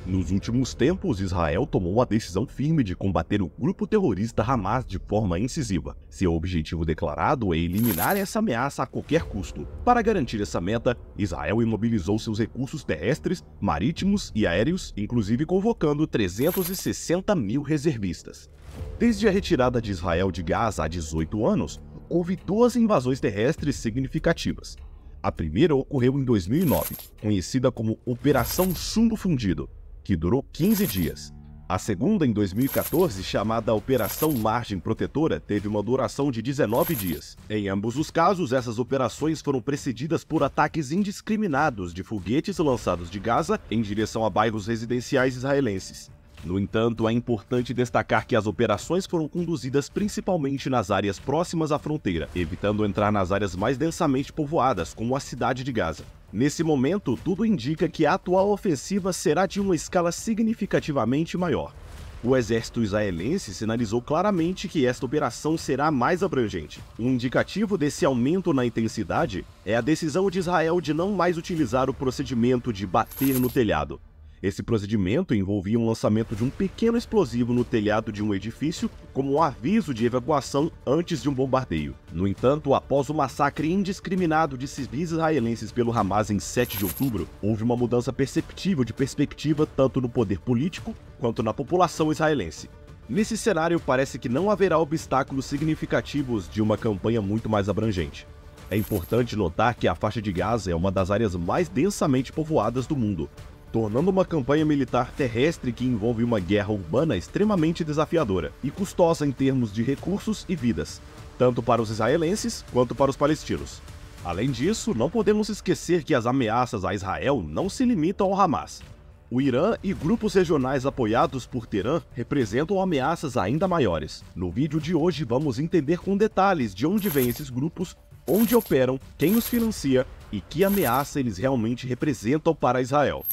Nos últimos tempos, Israel tomou uma decisão firme de combater o grupo terrorista Hamas de forma incisiva. Seu objetivo declarado é eliminar essa ameaça a qualquer custo. Para garantir essa meta, Israel imobilizou seus recursos terrestres, marítimos e aéreos, inclusive convocando 360 mil reservistas. Desde a retirada de Israel de Gaza há 18 anos, houve 2 invasões terrestres significativas. A primeira ocorreu em 2009, conhecida como Operação Chumbo Fundido, que durou 15 dias. A segunda, em 2014, chamada Operação Margem Protetora, teve uma duração de 19 dias. Em ambos os casos, essas operações foram precedidas por ataques indiscriminados de foguetes lançados de Gaza em direção a bairros residenciais israelenses. No entanto, é importante destacar que as operações foram conduzidas principalmente nas áreas próximas à fronteira, evitando entrar nas áreas mais densamente povoadas, como a cidade de Gaza. Nesse momento, tudo indica que a atual ofensiva será de uma escala significativamente maior. O exército israelense sinalizou claramente que esta operação será mais abrangente. Um indicativo desse aumento na intensidade é a decisão de Israel de não mais utilizar o procedimento de bater no telhado. Esse procedimento envolvia um lançamento de um pequeno explosivo no telhado de um edifício como um aviso de evacuação antes de um bombardeio. No entanto, após o massacre indiscriminado de civis israelenses pelo Hamas em 7 de outubro, houve uma mudança perceptível de perspectiva tanto no poder político quanto na população israelense. Nesse cenário, parece que não haverá obstáculos significativos de uma campanha muito mais abrangente. É importante notar que a faixa de Gaza é uma das áreas mais densamente povoadas do mundo, tornando uma campanha militar terrestre que envolve uma guerra urbana extremamente desafiadora e custosa em termos de recursos e vidas, tanto para os israelenses quanto para os palestinos. Além disso, não podemos esquecer que as ameaças a Israel não se limitam ao Hamas. O Irã e grupos regionais apoiados por Teherã representam ameaças ainda maiores. No vídeo de hoje vamos entender com detalhes de onde vêm esses grupos, onde operam, quem os financia e que ameaça eles realmente representam para Israel.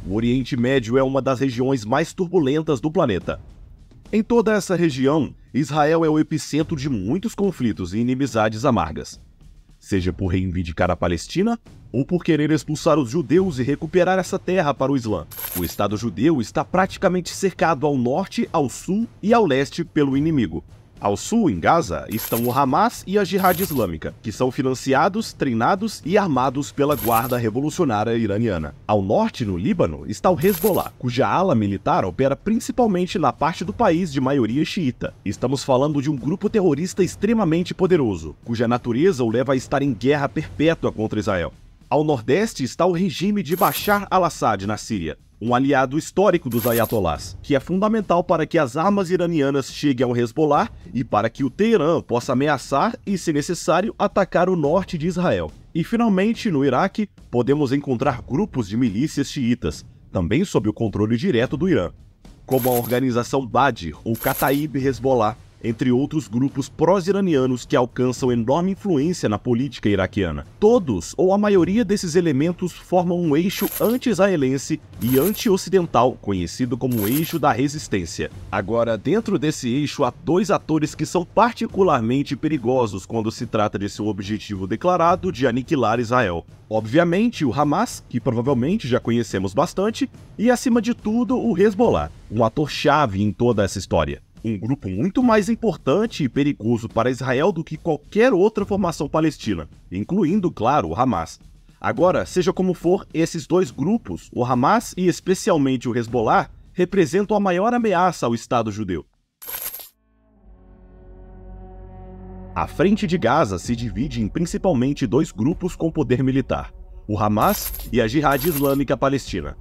O Oriente Médio é uma das regiões mais turbulentas do planeta. Em toda essa região, Israel é o epicentro de muitos conflitos e inimizades amargas. Seja por reivindicar a Palestina ou por querer expulsar os judeus e recuperar essa terra para o Islã. O Estado judeu está praticamente cercado ao norte, ao sul e ao leste pelo inimigo. Ao sul, em Gaza, estão o Hamas e a Jihad Islâmica, que são financiados, treinados e armados pela Guarda Revolucionária Iraniana. Ao norte, no Líbano, está o Hezbollah, cuja ala militar opera principalmente na parte do país de maioria xiita. Estamos falando de um grupo terrorista extremamente poderoso, cuja natureza o leva a estar em guerra perpétua contra Israel. Ao nordeste está o regime de Bashar al-Assad na Síria, um aliado histórico dos ayatolás, que é fundamental para que as armas iranianas cheguem ao Hezbollah e para que o Teherã possa ameaçar e, se necessário, atacar o norte de Israel. E, finalmente, no Iraque, podemos encontrar grupos de milícias xiitas, também sob o controle direto do Irã, como a organização Badr ou Kataib Hezbollah, entre outros grupos pró-iranianos que alcançam enorme influência na política iraquiana. Todos, ou a maioria desses elementos, formam um eixo anti-israelense e anti-ocidental, conhecido como o eixo da resistência. Agora, dentro desse eixo, há 2 atores que são particularmente perigosos quando se trata de seu objetivo declarado de aniquilar Israel. Obviamente, o Hamas, que provavelmente já conhecemos bastante, e, acima de tudo, o Hezbollah, um ator-chave em toda essa história. Um grupo muito mais importante e perigoso para Israel do que qualquer outra formação palestina, incluindo, claro, o Hamas. Agora, seja como for, esses 2 grupos, o Hamas e especialmente o Hezbollah, representam a maior ameaça ao Estado judeu. A frente de Gaza se divide em principalmente 2 grupos com poder militar, o Hamas e a Jihad Islâmica Palestina.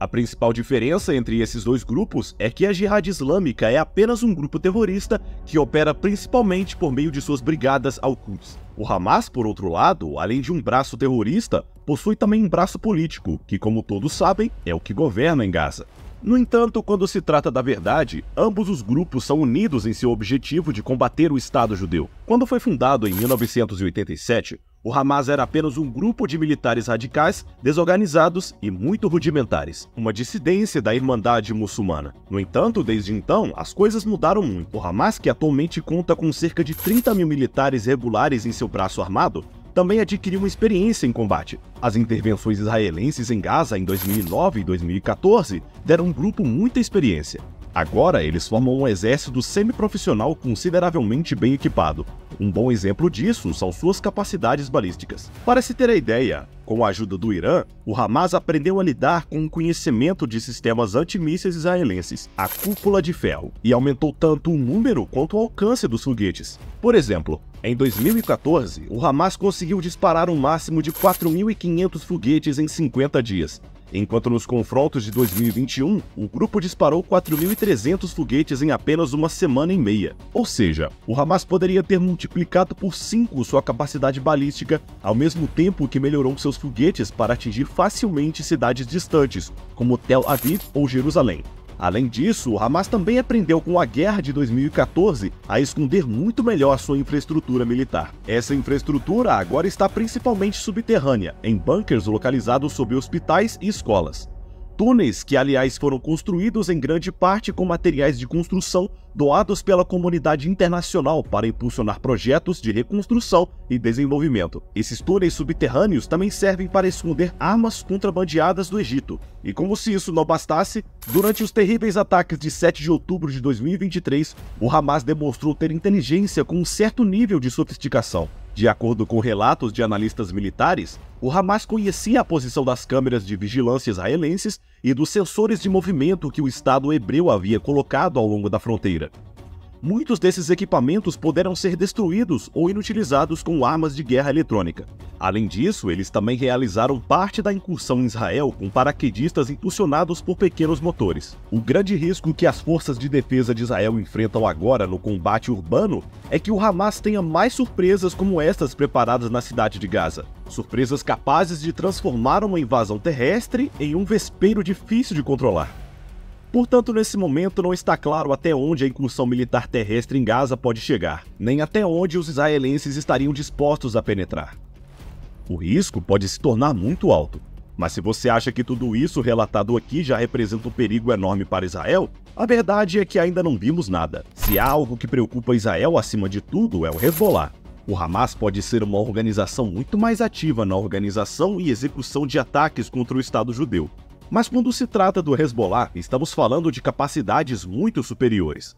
A principal diferença entre esses 2 grupos é que a Jihad Islâmica é apenas um grupo terrorista que opera principalmente por meio de suas brigadas Al-Quds. O Hamas, por outro lado, além de um braço terrorista, possui também um braço político, que, como todos sabem, é o que governa em Gaza. No entanto, quando se trata da verdade, ambos os grupos são unidos em seu objetivo de combater o Estado judeu. Quando foi fundado em 1987, O Hamas era apenas um grupo de militares radicais, desorganizados e muito rudimentares, uma dissidência da Irmandade Muçulmana. No entanto, desde então, as coisas mudaram muito. O Hamas, que atualmente conta com cerca de 30 mil militares regulares em seu braço armado, também adquiriu uma experiência em combate. As intervenções israelenses em Gaza em 2009 e 2014 deram um grupo muita experiência. Agora, eles formam um exército semiprofissional consideravelmente bem equipado. Um bom exemplo disso são suas capacidades balísticas. Para se ter a ideia, com a ajuda do Irã, o Hamas aprendeu a lidar com o conhecimento de sistemas antimísseis israelenses, a cúpula de ferro, e aumentou tanto o número quanto o alcance dos foguetes. Por exemplo, em 2014, o Hamas conseguiu disparar um máximo de 4.500 foguetes em 50 dias. Enquanto nos confrontos de 2021, o grupo disparou 4.300 foguetes em apenas uma semana e meia. Ou seja, o Hamas poderia ter multiplicado por 5 sua capacidade balística, ao mesmo tempo que melhorou seus foguetes para atingir facilmente cidades distantes, como Tel Aviv ou Jerusalém. Além disso, o Hamas também aprendeu com a guerra de 2014 a esconder muito melhor sua infraestrutura militar. Essa infraestrutura agora está principalmente subterrânea, em bunkers localizados sob hospitais e escolas. Túneis que, aliás, foram construídos em grande parte com materiais de construção doados pela comunidade internacional para impulsionar projetos de reconstrução e desenvolvimento. Esses túneis subterrâneos também servem para esconder armas contrabandeadas do Egito. E como se isso não bastasse, durante os terríveis ataques de 7 de outubro de 2023, o Hamas demonstrou ter inteligência com um certo nível de sofisticação. De acordo com relatos de analistas militares, o Hamas conhecia a posição das câmeras de vigilância israelenses e dos sensores de movimento que o Estado hebreu havia colocado ao longo da fronteira. Muitos desses equipamentos puderam ser destruídos ou inutilizados com armas de guerra eletrônica. Além disso, eles também realizaram parte da incursão em Israel com paraquedistas impulsionados por pequenos motores. O grande risco que as forças de defesa de Israel enfrentam agora no combate urbano é que o Hamas tenha mais surpresas como estas preparadas na cidade de Gaza. Surpresas capazes de transformar uma invasão terrestre em um vespeiro difícil de controlar. Portanto, nesse momento não está claro até onde a incursão militar terrestre em Gaza pode chegar, nem até onde os israelenses estariam dispostos a penetrar. O risco pode se tornar muito alto, mas se você acha que tudo isso relatado aqui já representa um perigo enorme para Israel, a verdade é que ainda não vimos nada. Se há algo que preocupa Israel acima de tudo é o Hezbollah. O Hamas pode ser uma organização muito mais ativa na organização e execução de ataques contra o Estado judeu. Mas quando se trata do Hezbollah, estamos falando de capacidades muito superiores.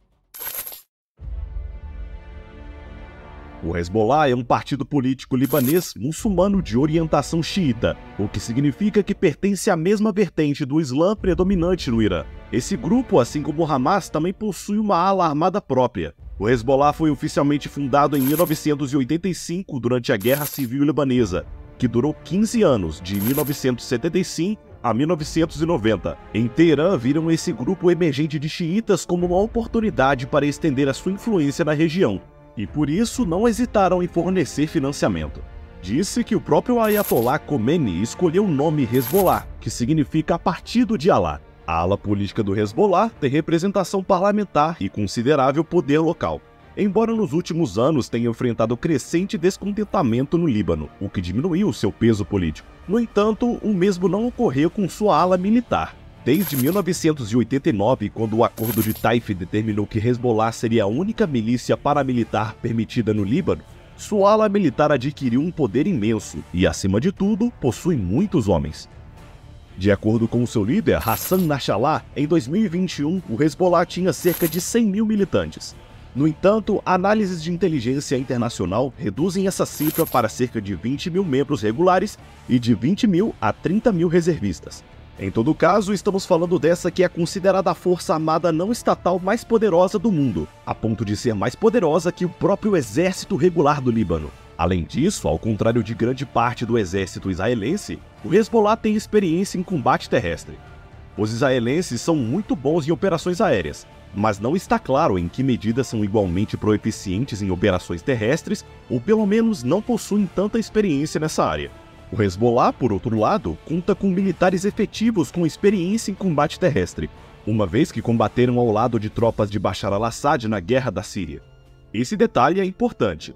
O Hezbollah é um partido político libanês muçulmano de orientação xiita, o que significa que pertence à mesma vertente do Islã predominante no Irã. Esse grupo, assim como o Hamas, também possui uma ala armada própria. O Hezbollah foi oficialmente fundado em 1985 durante a Guerra Civil Libanesa, que durou 15 anos, de 1975 a 1990. Em Teherã, viram esse grupo emergente de xiitas como uma oportunidade para estender a sua influência na região, e por isso não hesitaram em fornecer financiamento. Disse que o próprio Ayatollah Khomeini escolheu o nome Hezbollah, que significa Partido de Alá. A ala política do Hezbollah tem representação parlamentar e considerável poder local, embora nos últimos anos tenha enfrentado crescente descontentamento no Líbano, o que diminuiu seu peso político. No entanto, o mesmo não ocorreu com sua ala militar. Desde 1989, quando o Acordo de Taif determinou que Hezbollah seria a única milícia paramilitar permitida no Líbano, sua ala militar adquiriu um poder imenso e, acima de tudo, possui muitos homens. De acordo com seu líder, Hassan Nasrallah, em 2021, o Hezbollah tinha cerca de 100 mil militantes. No entanto, análises de inteligência internacional reduzem essa cifra para cerca de 20 mil membros regulares e de 20 mil a 30 mil reservistas. Em todo caso, estamos falando dessa que é considerada a força armada não estatal mais poderosa do mundo, a ponto de ser mais poderosa que o próprio exército regular do Líbano. Além disso, ao contrário de grande parte do exército israelense, o Hezbollah tem experiência em combate terrestre. Os israelenses são muito bons em operações aéreas, mas não está claro em que medida são igualmente proeficientes em operações terrestres, ou pelo menos não possuem tanta experiência nessa área. O Hezbollah, por outro lado, conta com militares efetivos com experiência em combate terrestre, uma vez que combateram ao lado de tropas de Bashar al-Assad na Guerra da Síria. Esse detalhe é importante.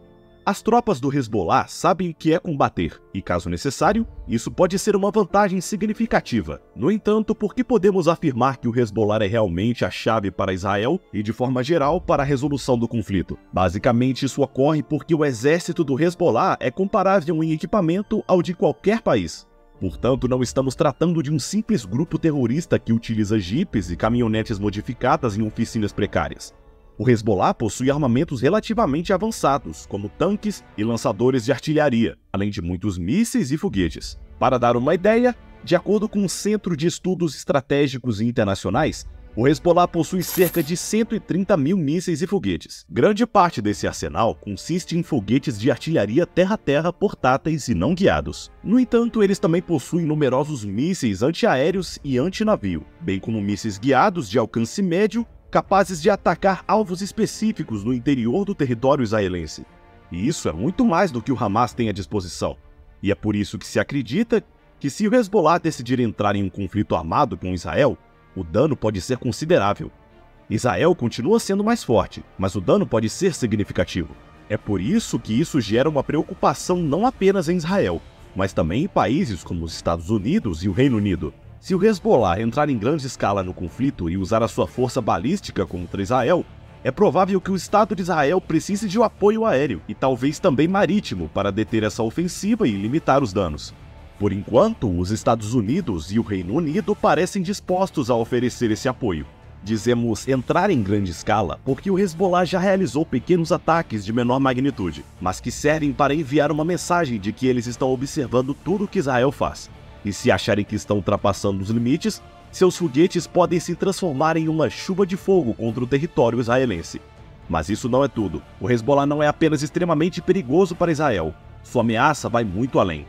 As tropas do Hezbollah sabem o que é combater, e caso necessário, isso pode ser uma vantagem significativa. No entanto, por que podemos afirmar que o Hezbollah é realmente a chave para Israel e, de forma geral, para a resolução do conflito? Basicamente, isso ocorre porque o exército do Hezbollah é comparável em equipamento ao de qualquer país. Portanto, não estamos tratando de um simples grupo terrorista que utiliza jipes e caminhonetes modificadas em oficinas precárias. O Hezbollah possui armamentos relativamente avançados, como tanques e lançadores de artilharia, além de muitos mísseis e foguetes. Para dar uma ideia, de acordo com o Centro de Estudos Estratégicos Internacionais, o Hezbollah possui cerca de 130 mil mísseis e foguetes. Grande parte desse arsenal consiste em foguetes de artilharia terra-terra portáteis e não guiados. No entanto, eles também possuem numerosos mísseis antiaéreos e antinavio, bem como mísseis guiados de alcance médio, capazes de atacar alvos específicos no interior do território israelense. E isso é muito mais do que o Hamas tem à disposição. E é por isso que se acredita que se o Hezbollah decidir entrar em um conflito armado com Israel, o dano pode ser considerável. Israel continua sendo mais forte, mas o dano pode ser significativo. É por isso que isso gera uma preocupação não apenas em Israel, mas também em países como os Estados Unidos e o Reino Unido. Se o Hezbollah entrar em grande escala no conflito e usar a sua força balística contra Israel, é provável que o Estado de Israel precise de um apoio aéreo e talvez também marítimo para deter essa ofensiva e limitar os danos. Por enquanto, os Estados Unidos e o Reino Unido parecem dispostos a oferecer esse apoio. Dizemos entrar em grande escala porque o Hezbollah já realizou pequenos ataques de menor magnitude, mas que servem para enviar uma mensagem de que eles estão observando tudo o que Israel faz. E se acharem que estão ultrapassando os limites, seus foguetes podem se transformar em uma chuva de fogo contra o território israelense. Mas isso não é tudo. O Hezbollah não é apenas extremamente perigoso para Israel, sua ameaça vai muito além.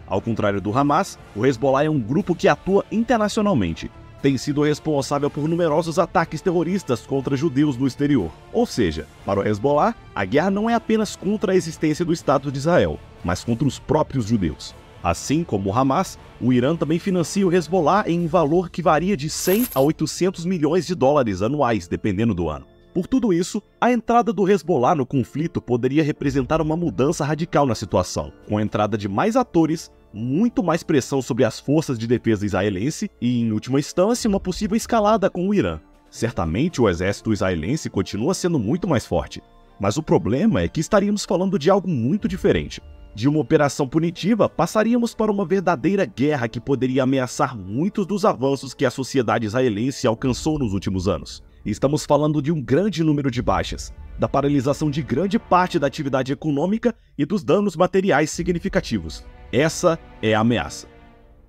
Ao contrário do Hamas, o Hezbollah é um grupo que atua internacionalmente. Tem sido responsável por numerosos ataques terroristas contra judeus no exterior. Ou seja, para o Hezbollah, a guerra não é apenas contra a existência do Estado de Israel, mas contra os próprios judeus. Assim como o Hamas, o Irã também financia o Hezbollah em um valor que varia de 100 a 800 milhões de dólares anuais, dependendo do ano. Por tudo isso, a entrada do Hezbollah no conflito poderia representar uma mudança radical na situação, com a entrada de mais atores, muito mais pressão sobre as forças de defesa israelense e, em última instância, uma possível escalada com o Irã. Certamente o exército israelense continua sendo muito mais forte, mas o problema é que estaríamos falando de algo muito diferente. De uma operação punitiva, passaríamos para uma verdadeira guerra que poderia ameaçar muitos dos avanços que a sociedade israelense alcançou nos últimos anos. Estamos falando de um grande número de baixas, da paralisação de grande parte da atividade econômica e dos danos materiais significativos. Essa é a ameaça.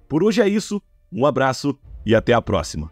Por hoje é isso, um abraço e até a próxima.